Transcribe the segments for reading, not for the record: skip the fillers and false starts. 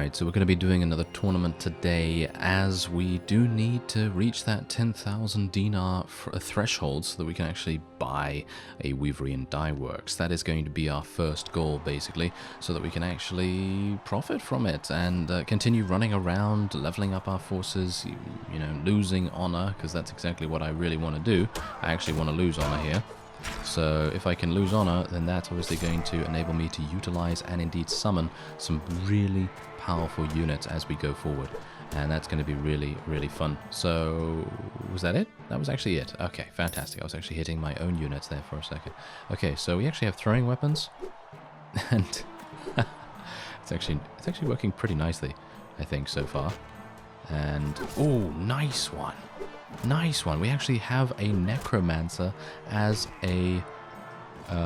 Alright, so we're going to be doing another tournament today, as we do need to reach that 10,000 dinar threshold so that we can actually buy a Weaverian Dye Works. That is going to be our first goal, basically, so that we can actually profit from it and continue running around, leveling up our forces, you know, losing honor, because that's exactly what I really want to do. I actually want to lose honor here. So if I can lose honor, then that's obviously going to enable me to utilize and indeed summon some really powerful units as we go forward. And that's going to be really, really fun. So, was that it? That was actually it. Okay, fantastic. I was actually hitting my own units there for a second. Okay, so we actually have throwing weapons. And it's actually working pretty nicely, I think, so far. And, oh, nice one. Nice one. We actually have a Necromancer as a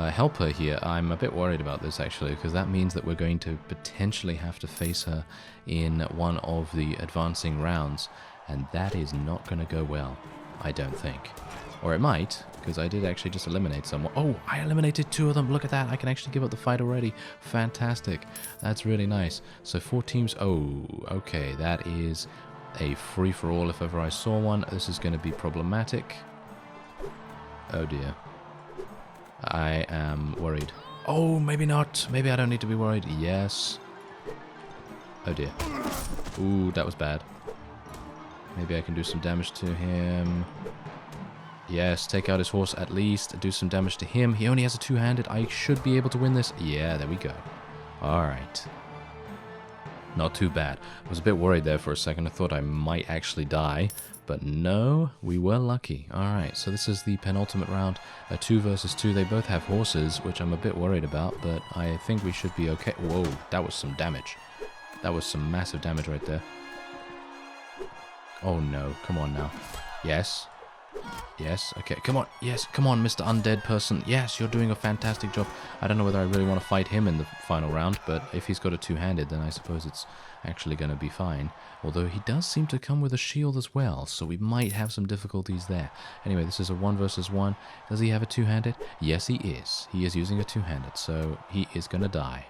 helper here. I'm a bit worried about this, actually, because that means that we're going to potentially have to face her in one of the advancing rounds, and that is not going to go well, I don't think. Or it might, because I did actually just eliminate someone. Oh, I eliminated 2 of them. Look at that. I can actually give up the fight already. Fantastic. That's really nice. So 4 teams. Oh, okay. That is a free-for-all if ever I saw one. This is going to be problematic. Oh dear. I am worried. Oh, maybe not. Maybe I don't need to be worried. Yes. Oh dear. Ooh, that was bad. Maybe I can do some damage to him. Yes, take out his horse at least. Do some damage to him. He only has a 2-handed. I should be able to win this. Yeah, there we go. Alright. Not too bad. I was a bit worried there for a second. I thought I might actually die. But no, we were lucky. Alright, so this is the penultimate round. 2 versus 2. They both have horses, which I'm a bit worried about. But I think we should be okay. Whoa, that was some damage. That was some massive damage right there. Oh no, come on now. Yes. Yes, okay, come on, yes, come on, Mr. Undead person. Yes, you're doing a fantastic job. I don't know whether I really want to fight him in the final round, but if he's got a 2-handed, then I suppose it's actually going to be fine. Although he does seem to come with a shield as well, so we might have some difficulties there. Anyway, this is a 1 versus 1. Does he have a 2-handed? Yes, he is. He is using a 2-handed, so he is going to die.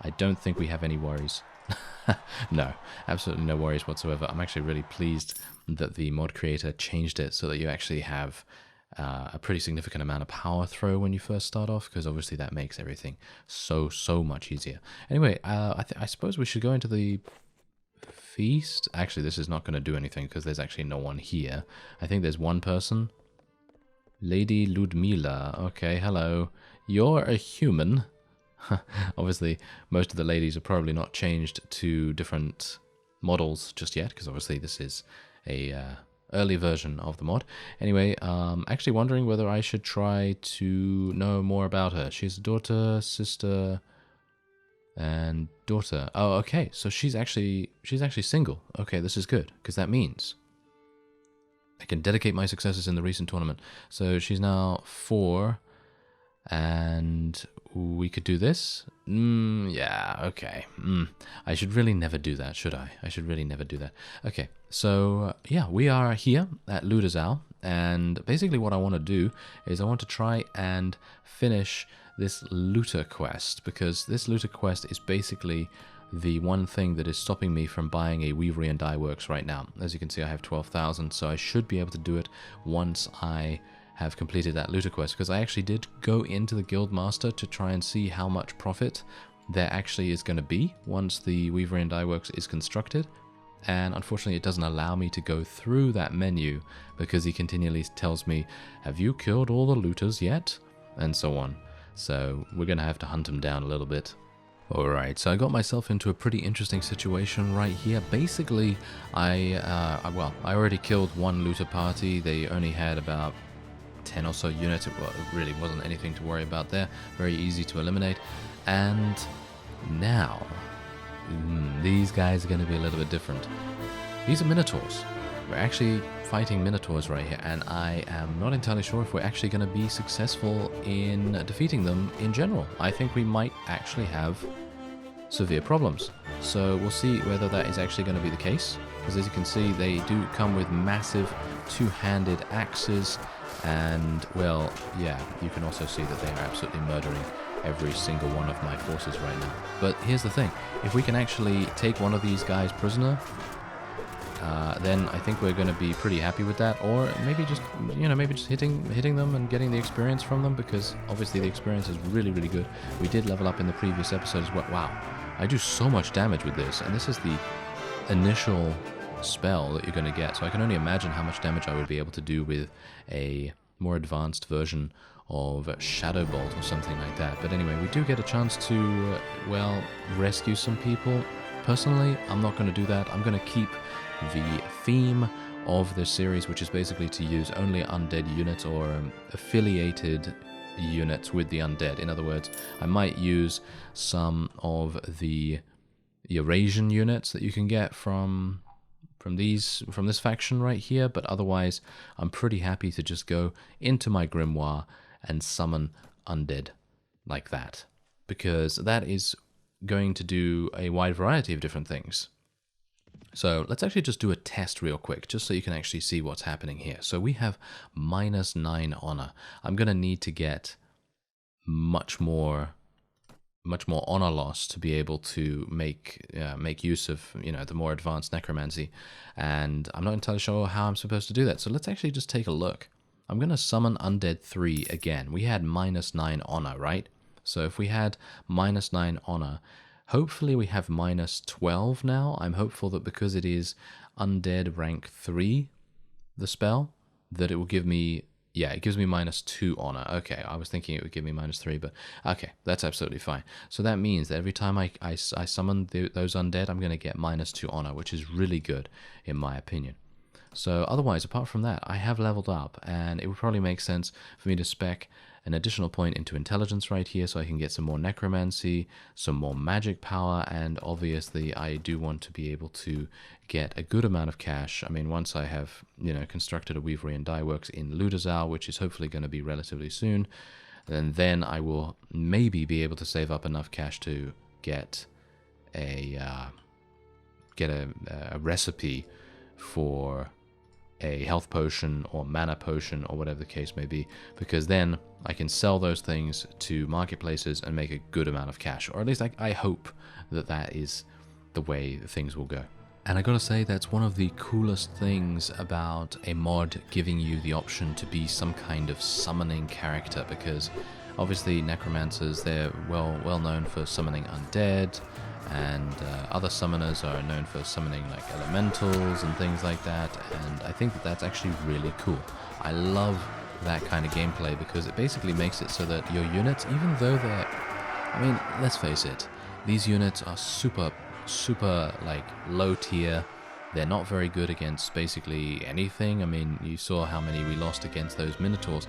I don't think we have any worries. No, absolutely no worries whatsoever. I'm actually really pleased that the mod creator changed it so that you actually have a pretty significant amount of power throw when you first start off, because obviously that makes everything so much easier. Anyway, I suppose we should go into the feast. Actually, this is not going to do anything because there's actually no one here. I think there's one person. Lady Ludmila. Okay, hello. You're a human. Obviously, most of the ladies are probably not changed to different models just yet, because obviously this is a early version of the mod. Anyway, actually wondering whether I should try to know more about her. She's a daughter, sister, and daughter. Oh, okay. So she's actually single. Okay, this is good, because that means I can dedicate my successes in the recent tournament. So she's now 4. And we could do this. Yeah, okay. I should really never do that, should I? I should really never do that. Okay, so yeah, we are here at Ludazal, and basically what I want to do is I want to try and finish this looter quest, because this looter quest is basically the one thing that is stopping me from buying a Weaverian Dye Works right now. As you can see, I have 12,000, so I should be able to do it once I have completed that looter quest, because I actually did go into the Guildmaster to try and see how much profit there actually is going to be once the Weaverian Dye Works is constructed, and unfortunately it doesn't allow me to go through that menu because he continually tells me, have you killed all the looters yet? And so on. So we're going to have to hunt him down a little bit. Alright, so I got myself into a pretty interesting situation right here. Basically, I already killed one looter party. They only had about 10 or so units. It really wasn't anything to worry about there. Very easy to eliminate. And now, these guys are going to be a little bit different. These are minotaurs. We're actually fighting minotaurs right here, and I am not entirely sure if we're actually going to be successful in defeating them in general. I think we might actually have severe problems. So we'll see whether that is actually going to be the case, because as you can see, they do come with massive 2-handed axes. And, well, yeah, you can also see that they are absolutely murdering every single one of my forces right now. But here's the thing. If we can actually take one of these guys prisoner, then I think we're going to be pretty happy with that. Or maybe just, you know, maybe just hitting them and getting the experience from them, because obviously the experience is really, really good. We did level up in the previous episode as well. Wow, I do so much damage with this, and this is the initial spell that you're going to get. So I can only imagine how much damage I would be able to do with a more advanced version of Shadow Bolt or something like that. But anyway, we do get a chance to, well, rescue some people. Personally, I'm not going to do that. I'm going to keep the theme of this series, which is basically to use only undead units or affiliated units with the undead. In other words, I might use some of the Eurasian units that you can get from this faction right here, but otherwise I'm pretty happy to just go into my grimoire and summon undead like that, because that is going to do a wide variety of different things. So let's actually just do a test real quick, just so you can actually see what's happening here. So we have -9 honor. I'm going to need to get much more honor loss to be able to make use of, you know, the more advanced necromancy, and I'm not entirely sure how I'm supposed to do that. So let's actually just take a look. I'm going to summon Undead 3 again. We had -9 honor, right? So if we had -9 honor, hopefully we have -12 now. I'm hopeful that because it is Undead rank 3, the spell, that it will give me, yeah, it gives me -2 honor. Okay, I was thinking it would give me -3, but okay, that's absolutely fine. So that means that every time I summon those undead, I'm going to get -2 honor, which is really good in my opinion. So otherwise, apart from that, I have leveled up, and it would probably make sense for me to spec an additional point into intelligence right here so I can get some more necromancy, some more magic power, and obviously I do want to be able to get a good amount of cash. I mean, once I have, you know, constructed a Weavery and Dye Works in Ludazal, which is hopefully going to be relatively soon, and then I will maybe be able to save up enough cash to get a recipe for a health potion or mana potion or whatever the case may be, because then I can sell those things to marketplaces and make a good amount of cash, or at least I hope that that is the way things will go. And I gotta say, that's one of the coolest things about a mod giving you the option to be some kind of summoning character, because obviously necromancers, they're well known for summoning undead, and other summoners are known for summoning like elementals and things like that, and I think that that's actually really cool. I love that kind of gameplay because it basically makes it so that your units, even though they're, I mean, let's face it, these units are super like low tier. They're not very good against basically anything. I mean, you saw how many we lost against those minotaurs,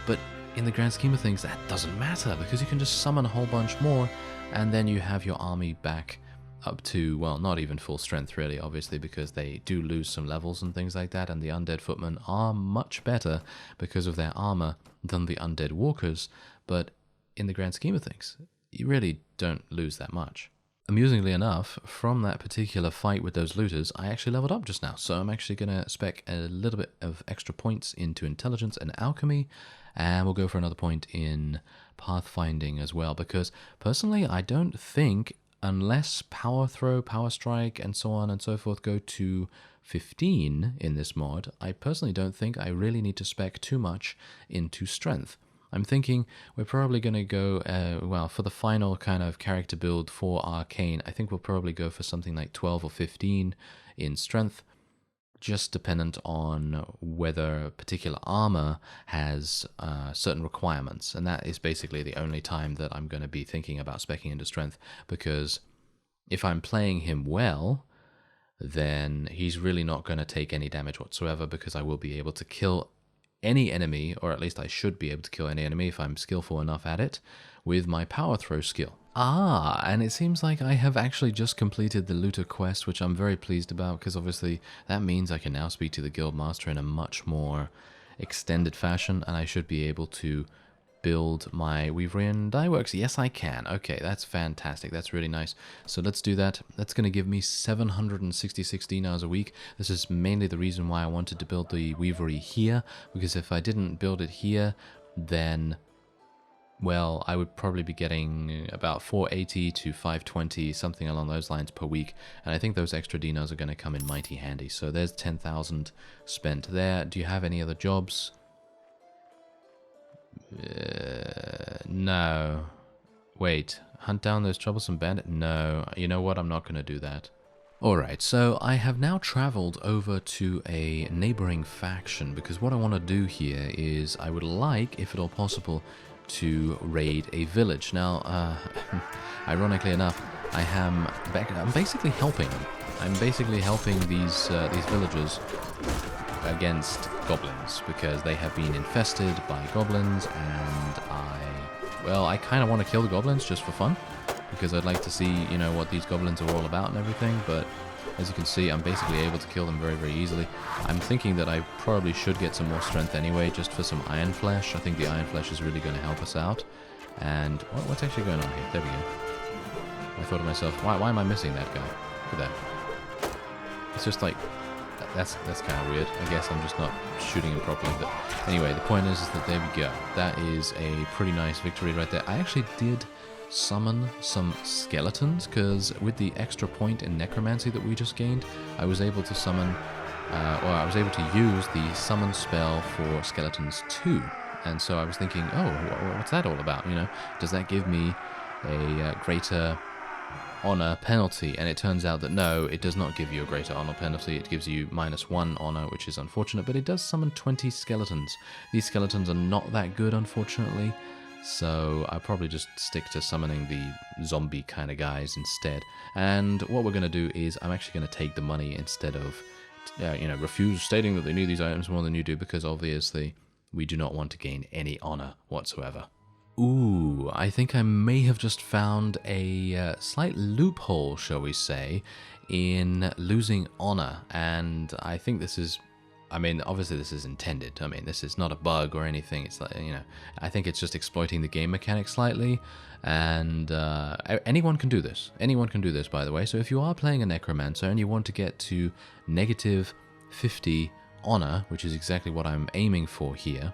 but in the grand scheme of things, that doesn't matter because you can just summon a whole bunch more, and then you have your army back up to, well, not even full strength really, obviously, because they do lose some levels and things like that, and the undead footmen are much better because of their armor than the undead walkers, but in the grand scheme of things, you really don't lose that much. Amusingly enough, from that particular fight with those looters, I actually leveled up just now, so I'm actually going to spec a little bit of extra points into intelligence and alchemy, and we'll go for another point in pathfinding as well, because personally I don't think, unless power throw, power strike, and so on and so forth go to 15 in this mod, I personally don't think I really need to spec too much into strength. I'm thinking we're probably going to go, well, for the final kind of character build for Arcane, I think we'll probably go for something like 12 or 15 in strength, just dependent on whether particular armor has certain requirements. And that is basically the only time that I'm going to be thinking about speccing into strength, because if I'm playing him well, then he's really not going to take any damage whatsoever, because I will be able to kill any enemy, or at least I should be able to kill any enemy if I'm skillful enough at it, with my power throw skill. And it seems like I have actually just completed the looter quest, which I'm very pleased about, because obviously that means I can now speak to the guild master in a much more extended fashion, and I should be able to build my Weavery and Dye Works. Yes, I can. Okay, that's fantastic. That's really nice. So let's do that. That's going to give me 766 dinars a week. This is mainly the reason why I wanted to build the Weavery here, because if I didn't build it here, then well, I would probably be getting about 480 to 520, something along those lines per week. And I think those extra dinos are going to come in mighty handy. So there's 10,000 spent there. Do you have any other jobs? No. Wait, hunt down those troublesome bandits? No, you know what? I'm not going to do that. Alright, so I have now traveled over to a neighboring faction because what I want to do here is I would like, if at all possible, to raid a village. Now, ironically enough, I'm basically helping them. I'm basically helping these villagers against goblins because they have been infested by goblins, and I kind of want to kill the goblins just for fun because I'd like to see, you know, what these goblins are all about and everything, but as you can see, I'm basically able to kill them very, very easily. I'm thinking that I probably should get some more strength anyway, just for some iron flesh. I think the iron flesh is really going to help us out. And what's actually going on here? There we go. I thought to myself, why am I missing that guy? Look at that. It's just like, that's kind of weird. I guess I'm just not shooting him properly. But anyway, the point is that there we go. That is a pretty nice victory right there. I actually did summon some skeletons because with the extra point in necromancy that we just gained, I was able to summon, or I was able to use the summon spell for skeletons too. And so I was thinking, oh, what's that all about? You know, does that give me a greater honor penalty? And it turns out that no, it does not give you a greater honor penalty. It gives you -1 honor, which is unfortunate, but it does summon 20 skeletons. These skeletons are not that good, unfortunately. So I'll probably just stick to summoning the zombie kind of guys instead. And what we're going to do is I'm actually going to take the money instead of, you know, refuse stating that they need these items more than you do, because obviously we do not want to gain any honor whatsoever. Ooh, I think I may have just found a slight loophole, shall we say, in losing honor. And I think this is, I mean, obviously this is intended. I mean, this is not a bug or anything. It's like, you know, I think it's just exploiting the game mechanic slightly. And anyone can do this. Anyone can do this, by the way. So if you are playing a Necromancer and you want to get to -50 honor, which is exactly what I'm aiming for here,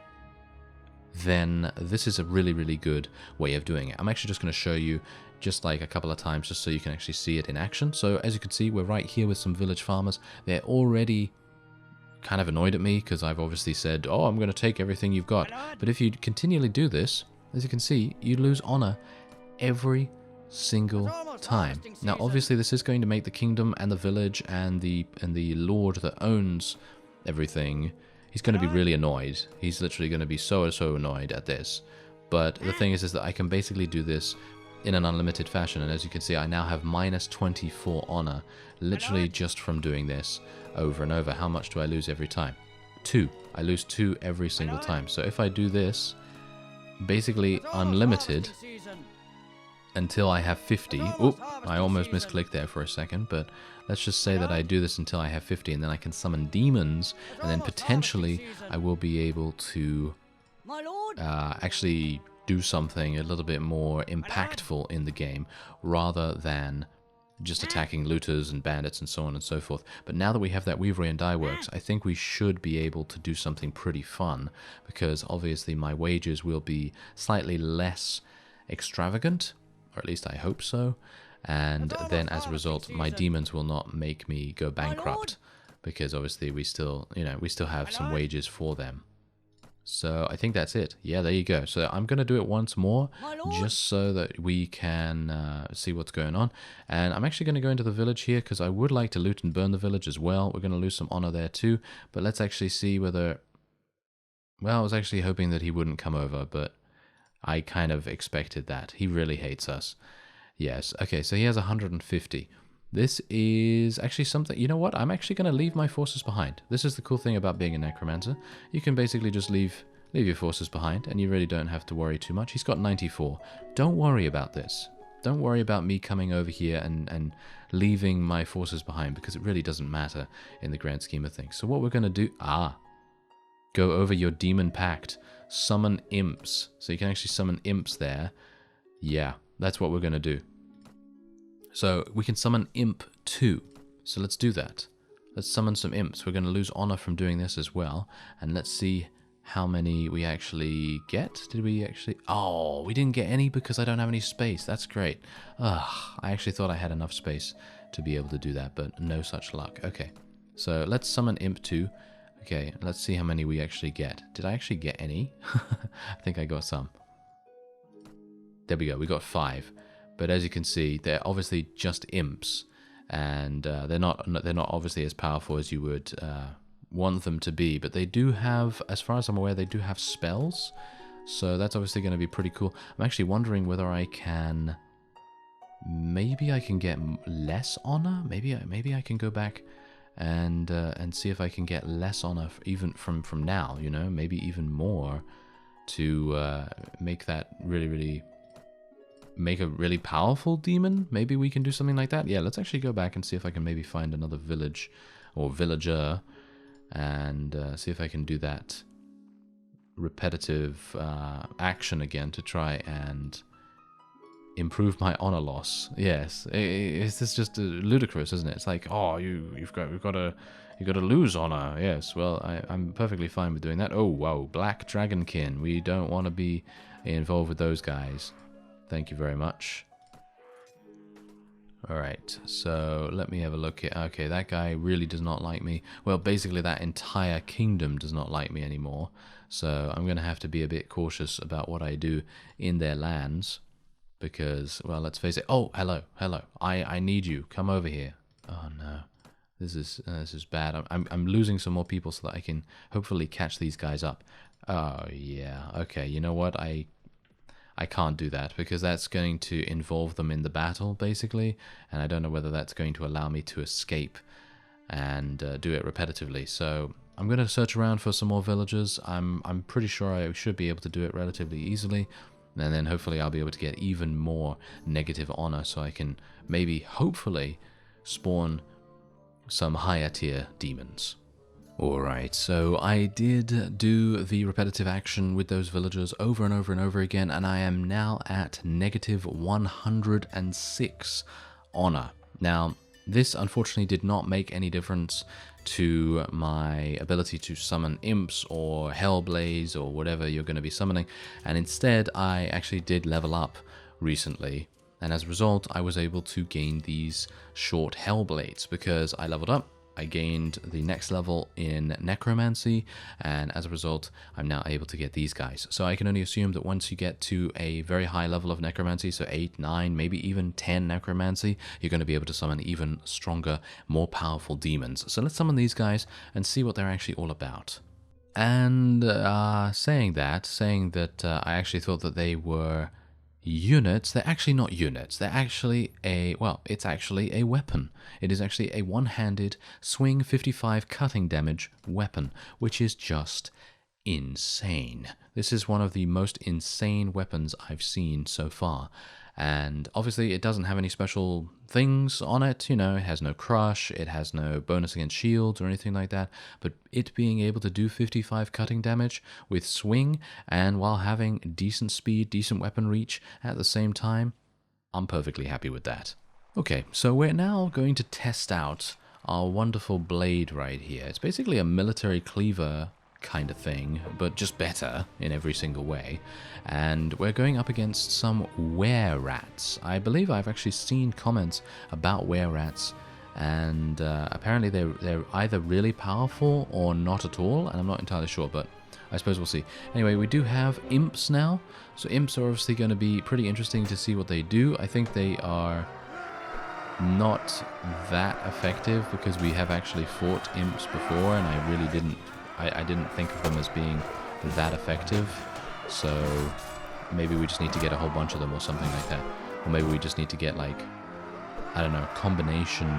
then this is a really, really good way of doing it. I'm actually just going to show you just like a couple of times just so you can actually see it in action. So as you can see, we're right here with some village farmers. They're already kind of annoyed at me because I've obviously said, oh, I'm going to take everything you've got. But if you continually do this, as you can see, you lose honor every single time. Now, obviously, this is going to make the kingdom and the village and the lord that owns everything, he's going to be really annoyed. He's literally going to be so annoyed at this. But the thing is that I can basically do this in an unlimited fashion, and as you can see, I now have -24 honor, literally just from doing this over and over. How much do I lose every time? 2. I lose 2 every single time. So if I do this, basically unlimited, until I have 50. Oop, I almost misclicked there for a second, but let's just say that I do this until I have 50, and then I can summon demons, and then potentially I will be able to actually do something a little bit more impactful in the game, rather than just attacking looters and bandits and so on and so forth. But now that we have that Weavery and Dye Works, I think we should be able to do something pretty fun, because obviously my wages will be slightly less extravagant, or at least I hope so, and then as a result my demons will not make me go bankrupt, because obviously we still, you know, we still have some wages for them. So I think that's it. Yeah, there you go. So I'm going to do it once more, just so that we can see what's going on. And I'm actually going to go into the village here, because I would like to loot and burn the village as well. We're going to lose some honor there too. But let's actually see whether... Well, I was actually hoping that he wouldn't come over, but I kind of expected that. He really hates us. Yes. Okay, so he has 150. This is actually something... You know what? I'm actually going to leave my forces behind. This is the cool thing about being a Necromancer. You can basically just leave your forces behind, and you really don't have to worry too much. He's got 94. Don't worry about this. Don't worry about me coming over here and leaving my forces behind, because it really doesn't matter in the grand scheme of things. So what we're going to do... Go over your demon pact. Summon imps. So you can actually summon imps there. Yeah, that's what we're going to do. So we can summon imp too. So let's do that. Let's summon some imps. We're going to lose honor from doing this as well. And let's see how many we actually get. Did we actually... Oh, we didn't get any because I don't have any space. That's great. Ugh, I actually thought I had enough space to be able to do that, but no such luck. Okay, so let's summon Imp 2. Okay, let's see how many we actually get. Did I actually get any? I think I got some. There we go, we got 5. But as you can see, they're obviously just imps, and they're not obviously as powerful as you would want them to be, but they do have, as far as I'm aware, they do have spells, so that's obviously going to be pretty cool. I'm actually wondering whether I can, maybe I can get less honor. Maybe I can go back and see if I can get less honor even from now, you know, maybe even more to make that really make a really powerful demon. Maybe we can do something like that. Yeah, let's actually go back and see if I can maybe find another village or villager and see if I can do that repetitive action again to try and improve my honor loss. Yes, this is just ludicrous, isn't it? It's like, oh, you've got to lose honor. Yes, well, I'm perfectly fine with doing that. Oh, whoa, Black Dragonkin. We don't want to be involved with those guys. Thank you very much. Alright, so let me have a look at... Okay, that guy really does not like me. Well, basically that entire kingdom does not like me anymore. So I'm going to have to be a bit cautious about what I do in their lands. Because, well, let's face it... Oh, hello. I need you. Come over here. Oh, no. This is bad. I'm losing some more people so that I can hopefully catch these guys up. Oh, yeah. Okay, you know what? I can't do that because that's going to involve them in the battle, basically, and I don't know whether that's going to allow me to escape and do it repetitively. So I'm going to search around for some more villagers. I'm pretty sure I should be able to do it relatively easily, and then hopefully I'll be able to get even more negative honor so I can maybe, hopefully, spawn some higher tier demons. Alright, so I did do the repetitive action with those villagers over and over and over again, and I am now at negative 106 honor. Now, this unfortunately did not make any difference to my ability to summon imps or hellblaze or whatever you're going to be summoning, and instead I actually did level up recently, and as a result I was able to gain these short hellblades because I leveled up. I gained the next level in Necromancy, and as a result, I'm now able to get these guys. So I can only assume that once you get to a very high level of Necromancy, so 8, 9, maybe even 10 Necromancy, you're going to be able to summon even stronger, more powerful demons. So let's summon these guys and see what they're actually all about. And saying that I actually thought that they were units, they're actually not units. They're actually it's actually a weapon. It is actually a one-handed swing 55 cutting damage weapon, which is just insane. This is one of the most insane weapons I've seen so far. And obviously it doesn't have any special things on it, you know, it has no crush, it has no bonus against shields or anything like that, but it being able to do 55 cutting damage with swing and while having decent speed, decent weapon reach at the same time, I'm perfectly happy with that. Okay, so we're now going to test out our wonderful blade right here. It's basically a military cleaver kind of thing, but just better in every single way. And we're going up against some were-rats. I believe I've actually seen comments about were-rats, and apparently they're either really powerful or not at all, and I'm not entirely sure, but I suppose we'll see. Anyway, we do have imps now, so imps are obviously going to be pretty interesting to see what they do. I think they are not that effective because we have actually fought imps before, and I really didn't think of them as being that effective, so maybe we just need to get a whole bunch of them or something like that. Or maybe we just need to get, like, I don't know, a combination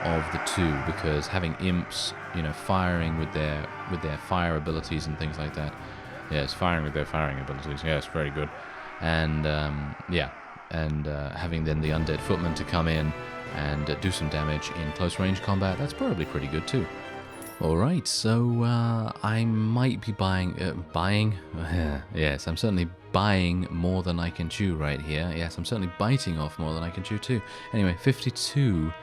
of the two, because having imps, you know, firing with their fire abilities and things like that. Yes, firing with their firing abilities. Yes, very good. And, yeah, and having then the undead footmen to come in and do some damage in close range combat, that's probably pretty good too. Alright, so I might be buying, yes, I'm certainly buying more than I can chew right here. Yes, I'm certainly biting off more than I can chew too. Anyway, 52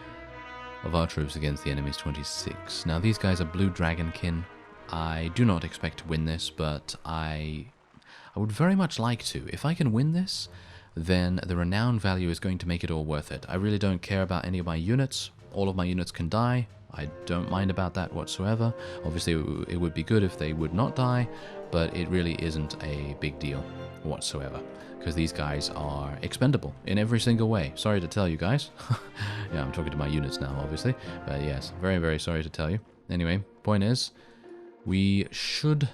of our troops against the enemy's 26. Now these guys are blue dragonkin, I do not expect to win this, but I would very much like to. If I can win this, then the renown value is going to make it all worth it. I really don't care about any of my units. All of my units can die. I don't mind about that whatsoever. Obviously, it would be good if they would not die, but it really isn't a big deal whatsoever, because these guys are expendable in every single way. Sorry to tell you guys. Yeah, I'm talking to my units now, obviously, but yes, very, very sorry to tell you. Anyway, point is, we should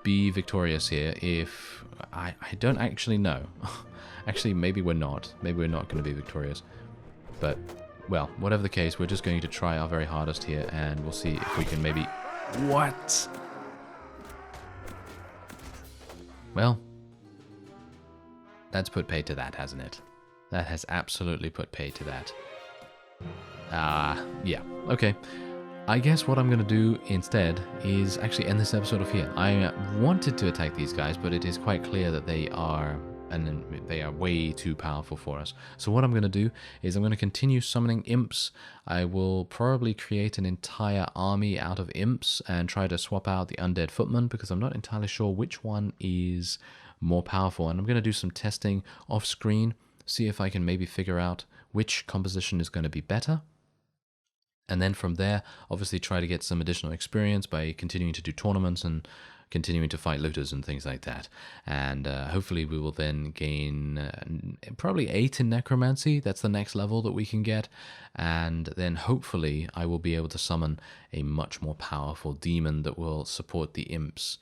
be victorious here if... I don't actually know. Actually, maybe we're not. Maybe we're not going to be victorious. But, well, whatever the case, we're just going to try our very hardest here, and we'll see if we can maybe... What? Well, that's put pay to that, hasn't it? That has absolutely put pay to that. Yeah. Okay. I guess what I'm going to do instead is actually end this episode off here. I wanted to attack these guys, but it is quite clear that they are way too powerful for us. So what I'm going to do is I'm going to continue summoning imps. I will probably create an entire army out of imps and try to swap out the undead footmen, because I'm not entirely sure which one is more powerful. And I'm going to do some testing off screen, see if I can maybe figure out which composition is going to be better. And then from there, obviously try to get some additional experience by continuing to do tournaments and continuing to fight looters and things like that. And hopefully we will then gain probably 8 in Necromancy. That's the next level that we can get. And then hopefully I will be able to summon a much more powerful demon that will support the imps.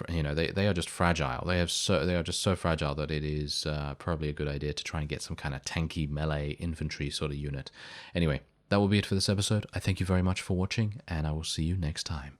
You know, they are just fragile. They are just so fragile that it is probably a good idea to try and get some kind of tanky melee infantry sort of unit. Anyway, that will be it for this episode. I thank you very much for watching, and I will see you next time.